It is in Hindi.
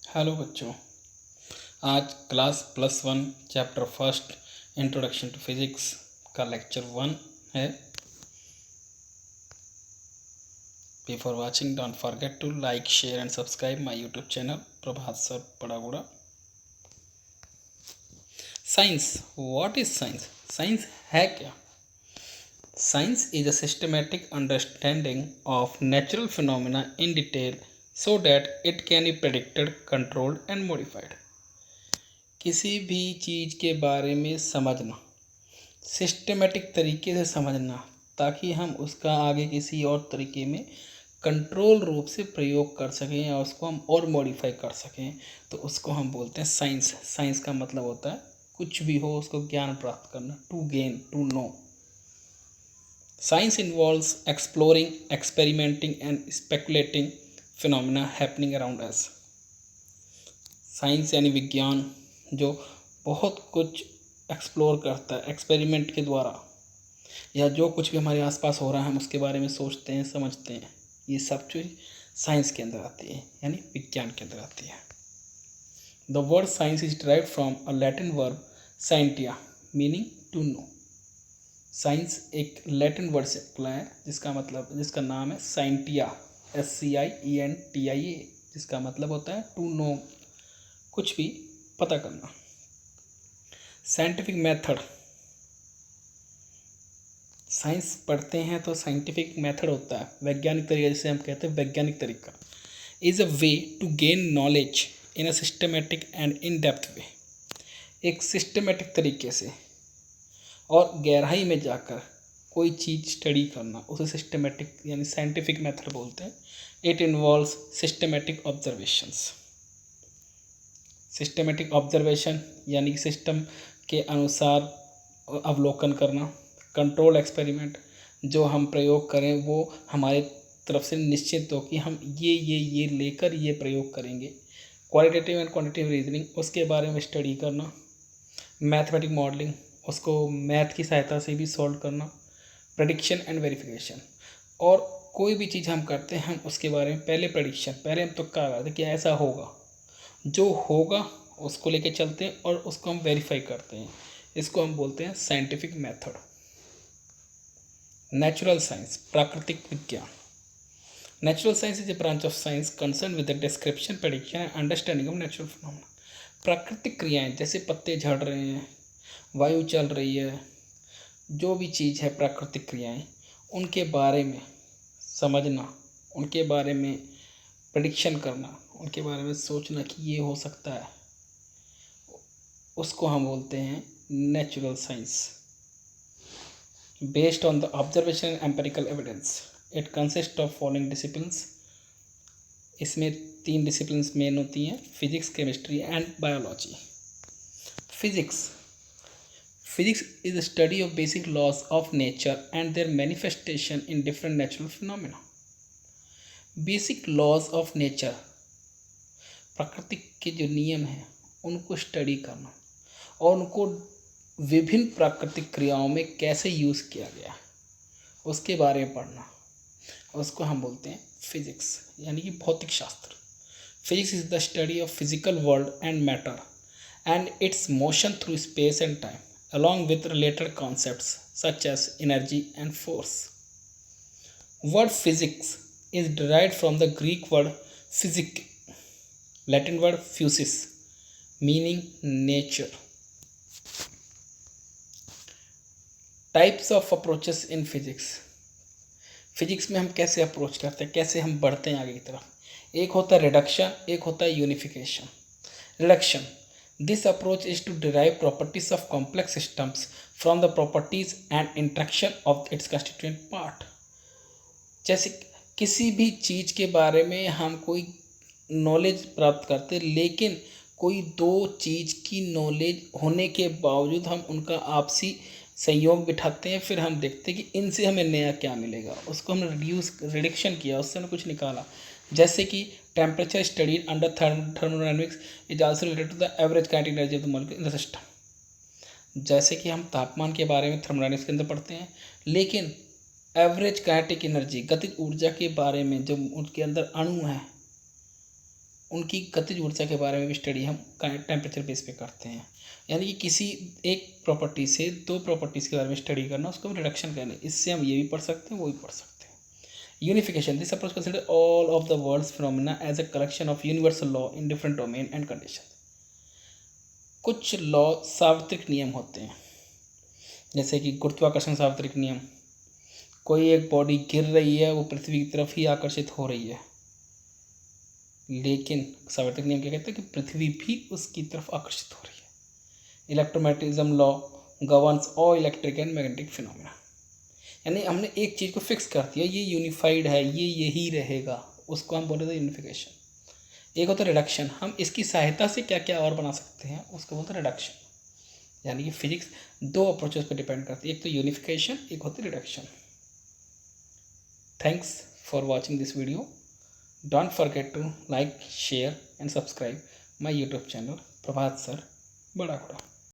हेलो बच्चों। आज class +1 chapter first introduction to physics का लेक्चर 1 है। Before watching don't forget to like share and subscribe my YouTube channel Prabhat sir Padaguda. Science, what is science? Science है क्या? Science is a systematic understanding of natural phenomena in detail so that it can be predicted, controlled and modified। किसी भी चीज़ के बारे में समझना, सिस्टमेटिक तरीके से समझना, ताकि हम उसका आगे किसी और तरीके में कंट्रोल रूप से प्रयोग कर सकें या उसको हम और मॉडिफाई कर सकें, तो उसको हम बोलते हैं साइंस। साइंस का मतलब होता है कुछ भी हो उसको ज्ञान प्राप्त करना, to gain, to know. Science involves exploring, experimenting and speculating phenomena happening around us. Science यानी विज्ञान जो बहुत कुछ एक्सप्लोर करता है एक्सपेरिमेंट के द्वारा, या जो कुछ भी हमारे आसपास हो रहा है हम उसके बारे में सोचते हैं, समझते हैं। ये सब चीज़ साइंस के अंदर आती है, यानी विज्ञान के अंदर आती है। The word science is derived from a Latin verb scientia meaning to know. Science एक लैटिन वर्ड से निकला है जिसका नाम है साइंटिया, SCIENTIA, जिसका मतलब होता है टू नो, कुछ भी पता करना। साइंटिफिक मेथड, साइंस पढ़ते हैं तो साइंटिफिक मेथड होता है, वैज्ञानिक तरीका, जिसे हम कहते हैं वैज्ञानिक तरीका। Is a way to gain knowledge in a systematic and in depth way. एक सिस्टमेटिक तरीके से और गहराई में जाकर कोई चीज़ स्टडी करना, उसे सिस्टमेटिक यानी साइंटिफिक मेथड बोलते हैं। It involves systematic observations. Systematic observation यानी सिस्टम के अनुसार अवलोकन करना। कंट्रोल एक्सपेरिमेंट, जो हम प्रयोग करें वो हमारे तरफ से निश्चित हो कि हम ये लेकर ये प्रयोग करेंगे। क्वालिटेटिव एंड क्वांटिटेटिव रीजनिंग, उसके बारे में स्टडी करना। मैथमेटिक मॉडलिंग, उसको मैथ की सहायता से भी सॉल्व करना। प्रेडिक्शन एंड वेरिफिकेशन, और कोई भी चीज़ हम करते हैं हम उसके बारे में पहले प्रेडिक्शन, पहले हम तुक्का लगाते हैं कि ऐसा होगा, जो होगा उसको लेके चलते हैं और उसको हम वेरीफाई करते हैं। इसको हम बोलते हैं साइंटिफिक मेथड। नेचुरल साइंस, प्राकृतिक विज्ञान। Natural science is a branch of science concern with the description, prediction and understanding of natural phenomena. प्राकृतिक क्रियाएं, जैसे पत्ते झड़ रहे हैं, वायु चल रही है, जो भी चीज़ है प्राकृतिक क्रियाएं, उनके बारे में समझना, उनके बारे में प्रेडिक्शन करना, उनके बारे में सोचना कि ये हो सकता है, उसको हम बोलते हैं natural science. Based on the observation and empirical evidence, it consist of following disciplines. इसमें 3 डिसिप्लिन्स मेन होती हैं, physics, chemistry and biology. Physics, physics is the study of basic laws of nature and their manifestation in different natural phenomena. Basic laws of nature, प्राकृतिक के जो नियम हैं उनको स्टडी करना और उनको विभिन्न प्राकृतिक क्रियाओं में कैसे यूज़ किया गया उसके बारे में पढ़ना, उसको हम बोलते हैं फिजिक्स, यानी कि भौतिक शास्त्र। Physics is the study of physical world and matter and it's motion through space and time along with related concepts such as energy and force. Word physics is derived from the Greek word physic, Latin word physis, meaning nature. Types of approaches in physics, physics में हम कैसे अप्रोच करते हैं, कैसे हम बढ़ते हैं आगे की तरफ। एक होता है रिडक्शन, एक होता है unification. Reduction, this approach is to derive properties of complex systems from the properties and interaction of its constituent part. जैसे किसी भी चीज़ के बारे में हम कोई नॉलेज प्राप्त करते, लेकिन कोई दो चीज़ की नॉलेज होने के बावजूद हम उनका आपसी संयोग बिठाते हैं, फिर हम देखते हैं कि इनसे हमें नया क्या मिलेगा, उसको हमने रिडक्शन किया, उससे हमने कुछ निकाला। जैसे कि temperature studied under thermodynamics is also related to the average kinetic energy of the molecule in the system. जैसे कि हम तापमान के बारे में थर्मोडायनेमिक्स के अंदर पढ़ते हैं, लेकिन एवरेज काइनेटिक एनर्जी, गतिज ऊर्जा के बारे में जो उनके अंदर अणु हैं उनकी गतिज ऊर्जा के बारे में भी स्टडी हम टेम्परेचर बेस पे करते हैं। यानी कि किसी एक प्रॉपर्टी से दो प्रॉपर्टीज़ के बारे में स्टडी करना, उसको हम रिडक्शन कहते हैं। इससे हम ये भी पढ़ सकते हैं, वो भी पढ़ सकते हैं। Unification, this approach consider all of the world's phenomena as a collection of universal law in different domain and condition. कुछ लॉ सार्वत्रिक नियम होते हैं, जैसे कि गुरुत्वाकर्षण सार्वत्रिक नियम। कोई एक बॉडी गिर रही है, वो पृथ्वी की तरफ ही आकर्षित हो रही है, लेकिन सार्वत्रिक नियम क्या कहते हैं कि पृथ्वी भी उसकी तरफ आकर्षित हो रही है। Electromagnetism law governs all electric and magnetic phenomena. यानी हमने एक चीज़ को फिक्स कर दिया, ये यूनिफाइड है, ये यही रहेगा, उसको हम बोलते थे यूनिफिकेशन। एक होता है रिडक्शन, हम इसकी सहायता से क्या क्या और बना सकते हैं, उसको बोलते हैं रिडक्शन। यानी कि फिजिक्स दो अप्रोचेस पर डिपेंड करती है, एक तो यूनिफिकेशन, एक होती है reduction. Thanks for watching this video. Don't forget to like, share and subscribe my YouTube channel Prabhat Sir Bada Kuda.